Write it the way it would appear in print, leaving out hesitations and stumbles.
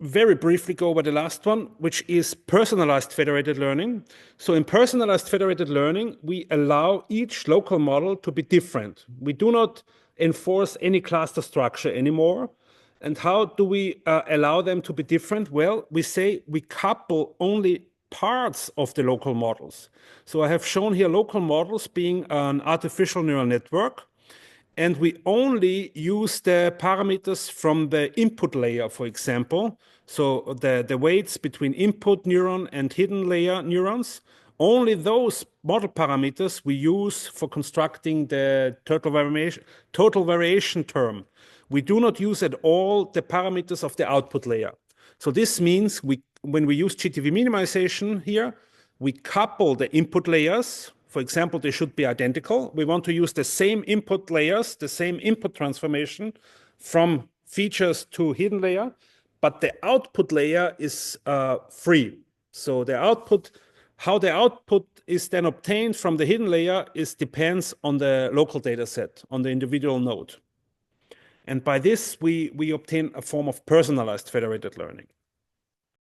very briefly go over the last one, which is personalized federated learning. So in personalized federated learning, we allow each local model to be different. We do not enforce any cluster structure anymore. And how do we allow them to be different? Well, we say we couple only parts of the local models. So I have shown here local models being an artificial neural network. And we only use the parameters from the input layer, for example. So the weights between input neuron and hidden layer neurons, only those model parameters we use for constructing the total variation term. We do not use at all the parameters of the output layer. So this means when we use GTV minimization here, we couple the input layers. For example, they should be identical. We want to use the same input layers, the same input transformation from features to hidden layer, but the output layer is free. So the output, how the output is then obtained from the hidden layer depends on the local data set, on the individual node. And by this, we obtain a form of personalized federated learning.